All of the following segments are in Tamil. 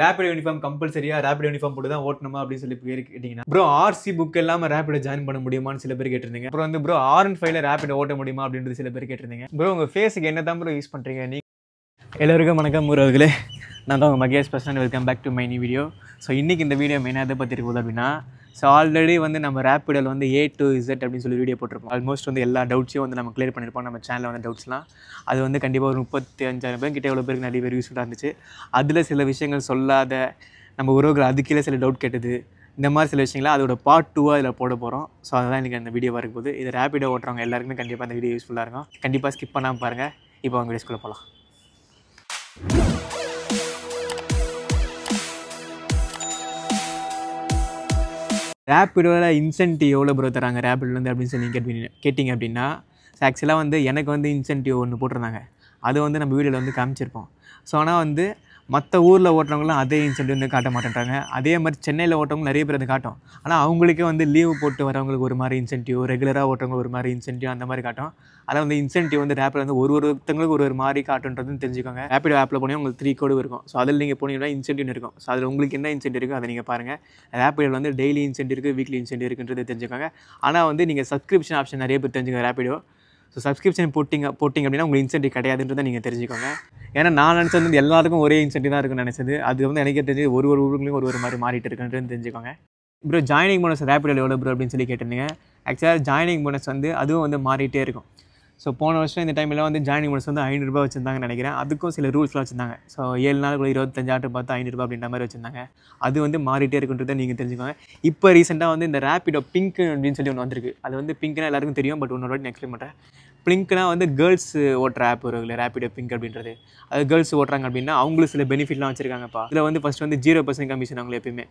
ரேபிடோ யூனிஃபார்ம் கம்பல்சரியா ரேபிடோ யூனிஃபார்ம் போட்டு தான் ஓட்டணுமா அப்படின்னு சொல்லி கேட்டீங்கன்னா ப்ரோ ஆர்சி புக் இல்லாம ரேபிடோ ஜாயின் பண்ண முடியுமான்னு சில பேர் கேட்டிருந்தீங்க. அப்புறம் வந்து ப்ரோ R15 ரேபிடோ ஓட்ட முடியுமா அப்படின்றது சில பேர் கேட்டிருந்தீங்க. ப்ரோ உங்க ஃபேஸுக்கு என்ன தான் ப்ரோ யூஸ் பண்றீங்க நீ? எல்லாருக்கும் வணக்கம் உறவுகளே, நான் தான் உங்கள் மகேஷ் பேசுகிறேன். Welcome back to my new video. So இன்றைக்கி இந்த வீடியோ மெயினாக எதை பற்றி இருக்குது அப்படின்னா, ஸோ ஆல்ரெடி வந்து நம்ம ரேபிடோவில் வந்து A to Z அப்படின்னு சொல்லி வீடியோ போட்டிருப்போம். ஆல்மோஸ்ட் வந்து எல்லா டவுட்ஸையும் வந்து நம்ம கிளியர் பண்ணியிருப்போம் நம்ம சேனலில் வந்து டவுட்ஸ்லாம். அது வந்து கண்டிப்பாக ஒரு 35,000 பேர் கிட்டே எவ்வளோ பேருக்கு நிறைய பேர் யூஸ்ஃபுல்லாக இருந்துச்சு. அதில் சில விஷயங்கள் சொல்லாத நம்ம உறவுகள் அது கீழே சில டவுட் கேட்டது, இந்த மாதிரி சில விஷயங்கள்லாம் அதோட பார்ட் 2 அதில் போட போகிறோம். ஸோ அதுதான் இன்றைக்கி அந்த வீடியோ வரும்போது இது ரேபிடோ ஓட்டுறவங்க எல்லாருக்குமே கண்டிப்பாக அந்த வீடியோ யூஸ்ஃபுல்லாக இருக்கும். கண்டிப்பாக ஸ்கிப் பண்ணாமல் பாருங்கள். இப்போ அவங்க வீடியோஸ்குள்ளே போகலாம். ரேபிடோவில் இன்சென்டிவ் எவ்வளோ ப்ரோ தராங்க ரேபிடோலேருந்து அப்படின்னு சொல்லி கேட்டிங்க அப்படின்னா, ஆக்சுவலாக வந்து எனக்கு வந்து இன்சென்டிவ் ஒன்று போட்டிருந்தாங்க. அது வந்து நம்ம வீடியோவில் வந்து காமிச்சிருப்போம். ஸோ ஆனால் வந்து மற்ற ஊரில் ஓட்டுறவங்களாம் அதே இன்சென்டிவ் வந்து காட்ட மாட்டேன்றாங்க. அதே மாதிரி சென்னையில் ஓட்டுறவங்க நிறைய பேர் வந்து காட்டும். ஆனால் அவங்களுக்கே வந்து லீவு போட்டு வரவங்களுக்கு ஒரு மாதிரி இன்சென்டிவ், ரெகுலராக ஓட்டுறவங்க ஒரு மாதிரி இன்சென்டிவ் அந்த மாதிரி காட்டும். அதான் வந்து இன்சென்டிவ் வந்து ரேப்பில் வந்து ஒருத்தங்களுக்கு ஒரு மாதிரி காட்டுன்றதுன்னு தெரிஞ்சுக்கோங்க. ரேபிடோ ஆப்பில் போனீங்கன்னா உங்களுக்கு 3 கோடு இருக்கும். ஸோ அதில் நீங்கள் போனீங்கன்னா இன்சென்டிவ் இருக்கும். ஸோ அதில் உங்களுக்கு என்ன இன்சென்டிவ் இருக்கோ அதை நீங்கள் பாருங்கள். ரேபிடோவில் வந்து டெய்லி இன்சென்டிவ் இருக்குது, வீக்லி இன்சென்டிவ் இருக்குன்றது தெரிஞ்சுக்கோங்க. ஆனால் வந்து நீங்கள் சப்ஸ்கிரிப்ஷன் ஆப்ஷன் நிறைய பேர் தெரிஞ்சுக்கோங்க ரேபிடோ. ஸோ சப்ஸ்கிரிப்ஷன் போட்டிங்க அப்படின்னா உங்களுக்கு இன்சென்டிவ் கிடையாதுன்றதை நீங்கள் தெரிஞ்சுக்கோங்க. ஏன்னா நான் நினச்சது வந்து எல்லாருக்கும் ஒரே இன்சென்டிவ் தான் இருக்குன்னு நினச்சது. அது வந்து எனக்கே தெரிஞ்சு ஒரு ஊருக்குலையும் ஒரு மாதிரி மாறிட்டு இருக்குன்றது தெரிஞ்சுக்கோங்க. ப்ரோ ஜாயினிங் போனஸ் ரேபிடோவில் எவ்வளோ ப்ரோ அப்படின்னு சொல்லி கேட்டிருந்தீங்க. ஆக்சுவலாக ஜாயினிங் போனஸ் வந்து அதுவும் வந்து மாறிட்டே இருக்கும். ஸோ போன வருஷம் இந்த டைமில் வந்து ஜாயினிங் போனஸ் வந்து 500 ரூபா வச்சுருந்தாங்கன்னு நினைக்கிறேன். அதுக்கும் சில ரூல்ஸ்லாம் வச்சுருந்தாங்க. ஸோ 7 நாளுக்குள்ள 25 ஆர்டர் பார்த்து 500 ரூபா அப்படின்ற மாதிரி வச்சுருந்தாங்க. அது வந்து மாறிட்டே இருக்குன்றதை நீங்கள் தெரிஞ்சுக்கோங்க. இப்போ ரீசெண்டாக வந்து இந்த ரேபிடோ பிங்க் அப்படின்னு சொல்லி ஒன்று வந்திருக்கு. அது வந்து பிங்க்னா எல்லாருக்கும் தெரியும், பட் ஒன்னொரு வாட்டி எக்ஸ்பிளைன் பண்ணுறேன். பிங்க்னா வந்து கேர்ள்ஸ் ஓட்டுற ஆப் வரும்ல ரேபிடோ பிங்க் அப்படின்றது. அது கேர்ள்ஸ் ஓட்டுறாங்க அப்படின்னா அவங்களுக்கு சில பெனிஃபிட்லாம் வச்சுருக்காங்கப்பா. இதில் வந்து ஃபஸ்ட் வந்து 0% கமிஷன் அவங்களுக்கு எப்பயுமே.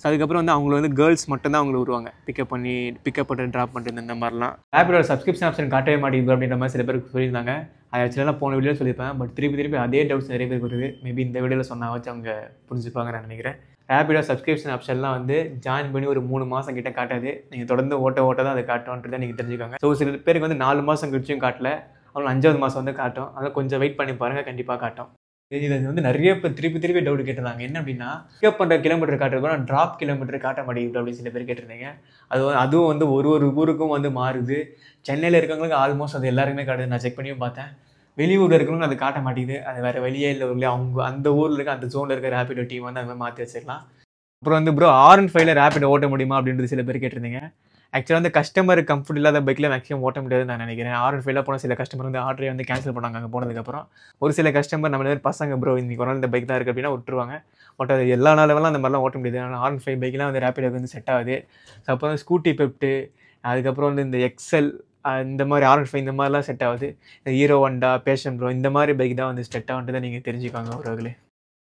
ஸோ அதுக்கப்புறம் வந்து அவங்களை வந்து கேர்ள்ஸ் மட்டும் தான் அவங்களை வருவாங்க பிக்கப் பண்ணுறது ட்ராப் பண்ணுறது இந்த மாதிரிலாம். ரேபிடோட சப்ஸ்கிரிப்ஷன் ஆப்ஷன் காட்டவே மாட்டேங்குது அப்படின்ற மாதிரி சில பேருக்கு சொல்லியிருந்தாங்க. அது ஆக்சுவலாக போன வீடியோ சொல்லியிருப்பேன், பட் திருப்பி அதே டவுட்ஸ் நிறைய பேருக்கு வருது. மேபி இந்த வீடியோவில் சொன்னால் வச்சு அவங்க புரிஞ்சுப்பாங்க நான் நினைக்கிறேன். ரேபிடோ சப்ஸ்கிரிப்ஷன் ஆப்ஷன்லாம் வந்து ஜாயின் பண்ணி ஒரு 3 மாதம் கிட்ட காட்டாது. நீங்கள் தொடர்ந்து ஓட்ட தான் அதை காட்டுன்றதை நீங்கள் தெரிஞ்சுக்கோங்க. ஸோ சில பேருக்கு வந்து 4 மாதம் கழிச்சும் காட்டல, அவங்க 5வது மாதம் வந்து காட்டும். அதனால் கொஞ்சம் வெயிட் பண்ணி பாருங்கள், கண்டிப்பாக காட்டும். இது வந்து நிறைய பேர் திருப்பி டவுட் கேட்டிருந்தாங்க. என்ன அப்படின்னா, பிக்கப் பண்ணுற கிலோமீட்டர் காட்டுறதுக்கு நான் ட்ராப் கிலோமீட்டர் காட்ட மாட்டேங்குது அப்படின்னு சில பேர் கேட்டிருந்தீங்க. அதுவும் வந்து ஒரு ஊருக்கும் வந்து மாறுது. சென்னையில் இருக்கவங்களுக்கு ஆல்மோஸ்ட் அது எல்லாருக்குமே காட்டுது. நான் செக் பண்ணியும் பார்த்தேன். வெளியூரில் இருக்கிறவங்க அது காட்ட மாட்டேங்குது. அது வேறு வெளியே இல்லை, அவங்க அந்த ஊரில் இருக்க அந்த ஜோனில் இருக்க ரேபிடோ டீம் வந்து அந்த மாதிரி மாற்றி வச்சுக்கலாம். அப்புறம் வந்து ப்ரோ R15 ரேபிடோ ஓட்ட முடியுமா அப்படின்றது சில பேர் கேட்டிருந்தீங்க. ஆக்சுவலாக வந்து கஸ்டமர் கம்ஃபர்ட் இல்லாத பைக்கில் மேக்ஸிமம் ஓட்ட முடியாதுன்னு நான் நினைக்கிறேன். R15 போன சில கஸ்டமர் வந்து ஆர்டரே வந்து கேன்சல் பண்ணாங்க அங்கே போனதுக்கப்புறம். ஒரு சில கஸ்டமர் நம்ம பசங்க ப்ரோ இன்னைக்கு ஒரு நாள் இந்த பைக் தான் இருக்குது அப்படின்னா விட்டுருவாங்க. பட் அது எல்லா நாளெல்லாம் அந்த மாதிரிலாம் ஓட்ட முடியாது. ஆனால் R15 பைக்லாம் வந்து ரேபிடோக்கு வந்து செட் ஆகுது. ஸோ அப்போ வந்து ஸ்கூட்டி பெப்ட்டு, அதுக்கப்புறம் வந்து இந்த எக்ஸல், இந்த மாதிரி R15 இந்த மாதிரிலாம் செட் ஆகுது. இந்த ஹீரோ ஹோண்டா, பேஷன் ப்ரோ இந்த மாதிரி பைக் தான் வந்து செட் ஆகுன்றதை நீங்கள் தெரிஞ்சுக்காங்க உறவுகளே.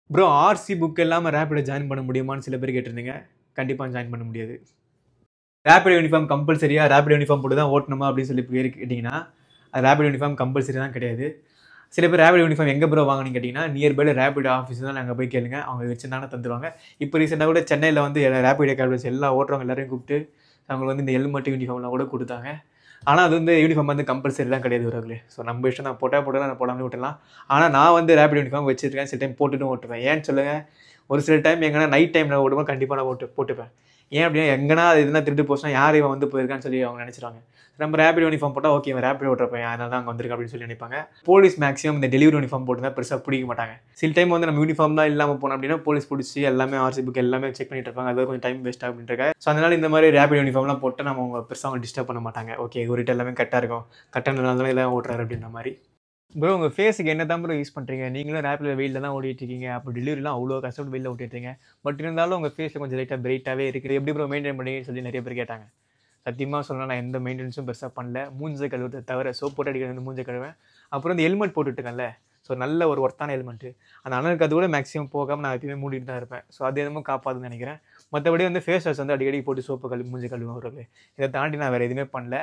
ப்ரோ ஆர்சி புக் இல்லாமல் ரேபிடோ ஜாயின் பண்ண முடியுமான்னு சில பேர் கேட்டிருந்தீங்க. கண்டிப்பாக ஜாயின் பண்ண முடியாது. ரேபிடோ யூனிஃபார்ம் கம்பல்சரியா ரேபிடோ யூனிஃபார்ம் போட்டு தான் ஓட்டணுமா அப்படின்னு சொல்லி கேட்டிங்கன்னா, அது ரேபிடோ யூனிஃபார்ம் கம்பல்சரி தான் கிடையாது. சில பேர் ரேபிடோ யூனிஃபார்ம் எங்கே ப்ரோ வாங்கினீங்க கேட்டிங்கன்னா, நியர்பைல ரேபிடோ ஆஃபீஸ் தான் நாங்கள் போய் கேளுங்க, அவங்க வச்சுருந்தாங்கன்னா தந்துடுவாங்க. இப்போ ரீசெண்டாக கூட சென்னையில் வந்து ரேபிடோ கேப்டர்ஸ் எல்லா ஓட்டுறவங்க எல்லாரையும் கூப்பிட்டு அவங்களுக்கு வந்து இந்த ஹெல்மெட் யூனிஃபார்ம்லாம் கூட கொடுத்தாங்க. ஆனால் அது வந்து யூனிஃபார்ம் வந்து கம்பல்சரிலாம் கிடையாது உறவுகளே. ஸோ நம்ம இஷ்டம் நான் போட்டால் நான் போடாமல் விட்டுலாம். ஆனால் நான் வந்து ரேபிடோ யூனிஃபார்ம் வச்சுருக்கேன், சில டைம் போட்டுட்டும் ஓட்டுவேன். ஏன்னு சொல்லுங்கள், ஒரு சில டைம் எங்கன்னா நைட் டைமில் ஓடும்போது கண்டிப்பாக நான் போட்டுப்பேன். ஏன் அப்படின்னா எங்கன்னா அது எதுனா திருட்டு போச்சுன்னா யார் இவன் வந்து போயிருக்கான்னு சொல்லி அவங்க நினச்சிருவாங்க. நம்ம ரேபிடோ யூனிஃபார்ம் போட்டால் ஓகே இவன் ரேபிடோ ஓட்டுறப்ப அதனால தான் அங்கே வந்திருக்கு அப்படின்னு சொல்லி நினைப்பாங்க. போலீஸ் மேக்ஸிமம் இந்த டெலிவரி யூனிஃபார்ம் போட்டு தான் பெருசாக பிடிக்க மாட்டாங்க. சில டைம் வந்து நம்ம யூனிஃபார்ம் தான் இல்லாமல் போனோம் அப்படின்னா போலீஸ் பிடிச்சி எல்லாமே ஆர்சி புக் எல்லாமே செக் பண்ணிட்டு இருப்பாங்க. அது கொஞ்சம் டைம் வேஸ்ட் அப்படின்ட்டு. ஸோ அதனால இந்த மாதிரி ரேபிடோ யூனிஃபார்ம்லாம் போட்டு நம்ம அவங்க பெருசாக அவங்க டிஸ்டர்ப் பண்ண மாட்டாங்க. ஓகே ஒரு எல்லாமே கரெக்டாக இருக்கும், கரெக்டாக தான் எல்லாம் ஓட்டுறாரு அப்படின்ற மாதிரி. ப்ரோ உங்கள் ஃபேஸுக்கு என்ன தான் ப்ரோ யூஸ் பண்ணுறீங்க? நீங்களும் ரேப்பில் வெயிலில் தான் ஓடிட்டுருக்கீங்க. அப்போ டெலிவரிலாம் அவ்வளோ கஷ்டப்பட்டு வெயிலில் ஓட்டிட்டுருங்க. பட் இருந்தாலும் உங்கள் ஃபேஸில் கொஞ்சம் லைட்டாக பிரைட்டாகவே இருக்குது. எப்படி ப்ரோ மெயின்டைன் பண்ணுறீங்கன்னு சொல்லி நிறைய பேர் கேட்டாங்க. சத்தியமாக சொல்லலாம், நான் எந்த மெயின்டெனன்ஸும் பெருசாக பண்ணல. மூஞ்சை கழுவுறதை தவிர சோப் போட்டு அடிக்கிறது வந்து மூஞ்சை கழுவேன். அப்புறம் இந்த ஹெல்மெட் போட்டுட்டுருக்கேன்ல, ஸோ நல்ல ஒரு ஒர்த்தான ஹெல்மெட்டு. அந்த அனலுக்கு அது கூட மேக்ஸிமம் போகாமல் நான் எப்பயுமே மூடிட்டு தான் இருப்பேன். ஸோ அது என்னமோ காப்பாதுன்னு நினைக்கிறேன். மற்றபடி வந்து ஃபேஸ் வாஷ் வந்து அடிக்கடி போட்டு சோப்பு மூஞ்சை கழுவுறதுக்கு. இதை தாண்டி நான் வேறு எதுவுமே பண்ணல.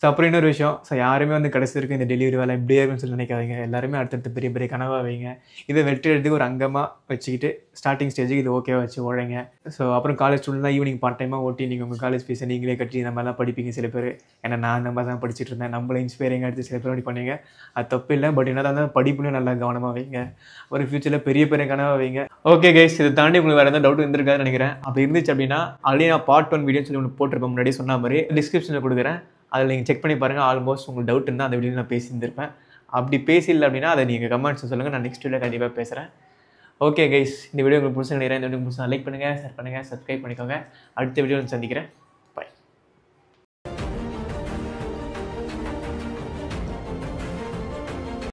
ஸோ அப்புறம் இன்னொரு விஷயம், ஸோ யாருமே வந்து கடைசி வரைக்கும் இந்த டெலிவரி வேலை இப்படியே இருக்குன்னு சொல்லி நினைக்காதீங்க. எல்லாருமே அடுத்தடுத்து பெரிய பெரிய கனவா வைங்க. இதை வெற்றி எடுத்துக்கு ஒரு அங்கமாக வச்சுக்கிட்டு ஸ்டார்டிங் ஸ்டேஜுக்கு இது ஓகேவா வச்சு உழைங்க. ஸோ அப்புறம் காலேஜ் ஸ்டூடெண்ட்லாம் ஈவினிங் பார்ட் டைமாக ஓட்டி நீங்கள் உங்கள் காலேஜ் ஃபீஸை நீங்களே கட்டி இந்த மாதிரிலாம் படிப்பீங்க சில பேர். ஏன்னா நான் அந்த மாதிரி தான் படிச்சுட்டு இருந்தேன். நம்மளை இன்ஸ்பைரிங்காக எடுத்து சில பேர் அப்படி பண்ணீங்க. அது தப்பு இல்லை. பட் என்ன தான் படிப்புலையும் நல்லா கவனமாக வைங்க. ஒரு ஃபியூச்சரில் பெரிய பெரிய கனவாக வைங்க. ஓகே கைஸ், இதை தாண்டி உங்களுக்கு வேறு எதாவது டவுட் இருந்திருக்காதுன்னு நினைக்கிறேன். அப்படி இருந்துச்சு அப்படின்னா ஆல்ரெடி நான் பார்ட் 1 வீடியோன்னு சொல்லி ஒன்று போட்டிருப்பேன், முன்னாடி சொன்ன மாதிரி டிஸ்கிரிப்ஷனில் கொடுக்குறேன். அதில் நீங்கள் செக் பண்ணி பாருங்கள். ஆல்மோஸ்ட் உங்களுக்கு டவுட் இருந்தால் அந்த வீடியோ நான் பேசியிருந்திருப்பேன். அப்படி பேசல அப்படின்னா அதை நீங்கள் கமெண்ட்ஸ் சொல்லுங்கள். நான் நெக்ஸ்ட் வீடியோ கண்டிப்பாக பேசுகிறேன். ஓகே கைஸ், இந்த வீடியோ உங்களுக்கு பிடிச்ச நினைக்கிறேன். இந்த வீடியோ பிடிச்சா லைக் பண்ணுங்கள், ஷேர் பண்ணுங்கள், சப்ஸ்கிரைப் பண்ணிக்கோங்க. அடுத்த வீடியோ சந்திக்கிறேன்.